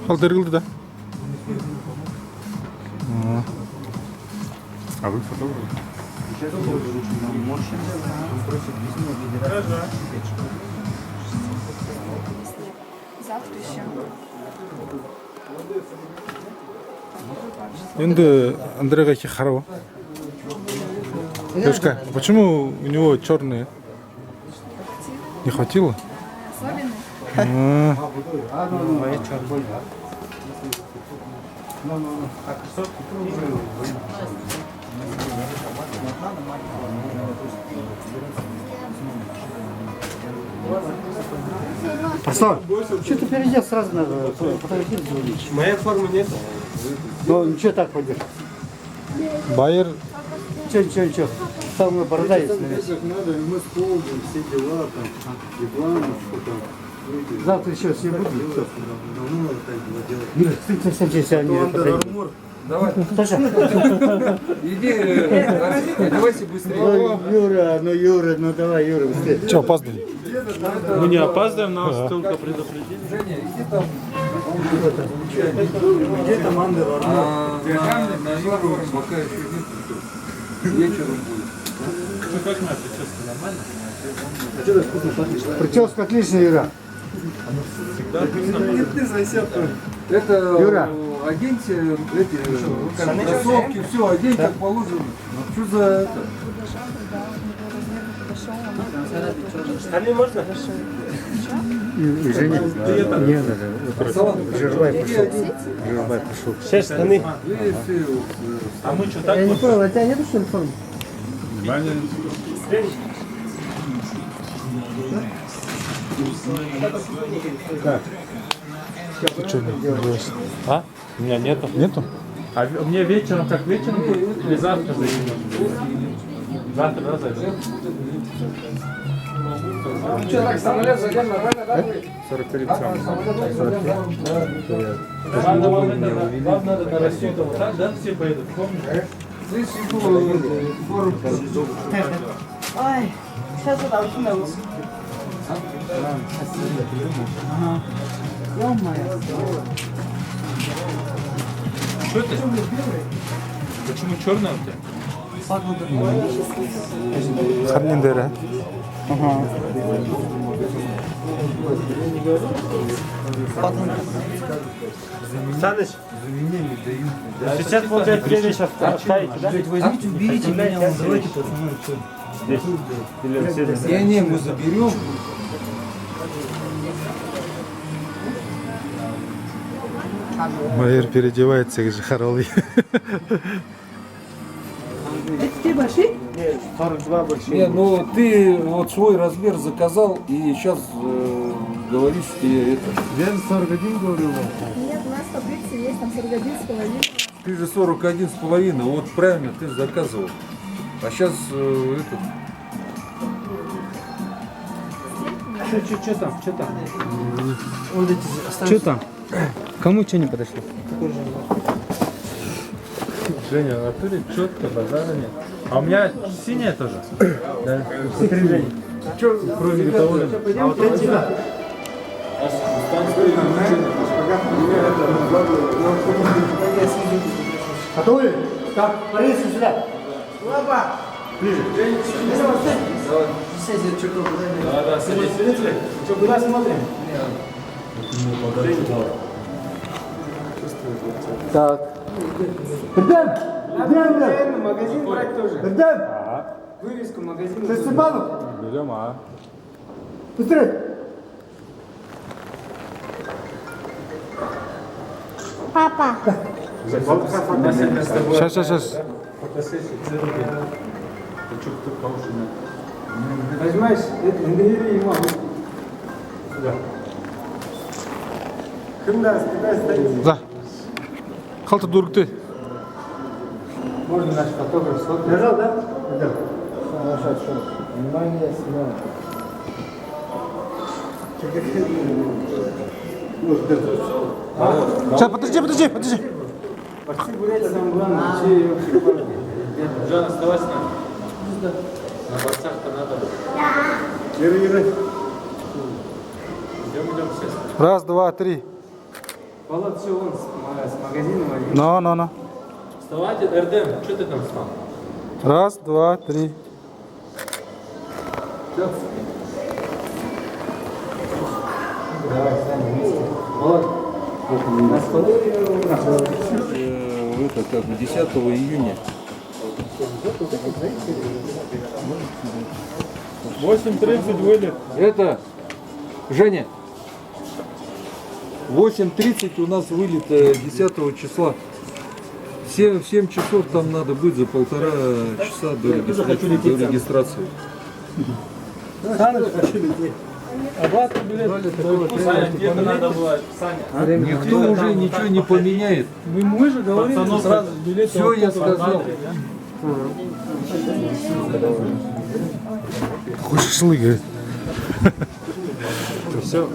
Калтырылды да. А вы фотограф? Завтра еще. Енді Андрега Хихарова. Девушка, почему у него черные? Не хватило? Особенный. Арслан, что ты перейдешь сразу надо фотографировать? Моей формы нет. Ну ничего так пойдешь. Байер Ничего. Самая борода есть. Как надо, мы с полом, все дела, там, рекламочку, там. Завтра еще все будет. Давно надо так было делать. Юра, ты совсем себя не подойдет. Давай, Саша. иди, давайте быстрее. Ну давай, Юра, быстрее. что, опаздывали? Мы не опаздываем, нас только предупредили. Женя, иди там. Где команда? На Юру пока еще нет. Вечером будет. Ну как моя прическа, нормально? Прическа отличная, Юра. Это Юра. оденьте эти кроссовки, все, одень как положено. Что за это? Штаны можно? Женя, не надо. Жирбай пошел. Все штаны. А мы что, так? Я не понял, а тебя нету что ли формы? Ты что, не делаешь? А? У меня нету. Нету? А мне вечером, как вечером будет? Или завтра зайдем? Завтра, да, зайдем? Что, так, самолет зайдем нормально, да? 43 Вам надо на Россию-то вот так, да? Все поедут, помнишь? Здесь форум. Ой, сейчас я должен научиться. Что это? Почему черная у тебя? Харниндера. Саныч, сейчас получается следующий оставите, да? Возьмите, уберите меня, давайте пацаны. Здесь. Или все Не, мы заберем. Байер переодевается, как же Харалый. Это те большие? 42 большие. Не, ну ты вот свой размер заказал и сейчас говоришь, что я это. Я 41 говорю вам. Нет, у нас в таблице есть там 41,5. Ты же 41,5, вот правильно, ты же заказывал. А сейчас этот. Что там? Что там? Кому что не подошло? Женя, в натуре четко, базара нет. А у меня синяя тоже. Да. Смотри, Женя. Кроме того, А вот эти да. Готовы? Так, порезай сюда. Ближе. да, садись. Что, куда смотрим? Так. Бердем! Бердем! Магазин брать тоже. Бердем! Вывеску магазина. Ты Степанов? Берем, а? Быстрее! Папа. Сейчас. Возьмешь, бери ему. Сюда. Куда стоит? За. Халта дургты. Можно наш фотограф сфоткать? Лежал, да? Да. Хорошо. Внимание, снимаем. Сейчас, подожди. Почти гулять самое главное. Чей вообще парень? Жан, оставайся нам. На борцах-то надо. Ири. Идем все. Раз, два, три. Володь, все, он с магазина. Ну. Вставайте, Эрдем, что ты там встал? Раз, два, три. Давай, Саня, вместе. Володь, на столе Это как 10 июня. 8:30 вылет. Это, Женя, 8:30 у нас вылет 10 числа. В 7 часов там надо быть за 1,5 часа до регистрации. Саня, где-то надо было. Саня, Никто уже ничего не поменяет. Мы же говорим Пацанов, сразу билеты. Все я сказал. Хочешь шашлык, говорит? все,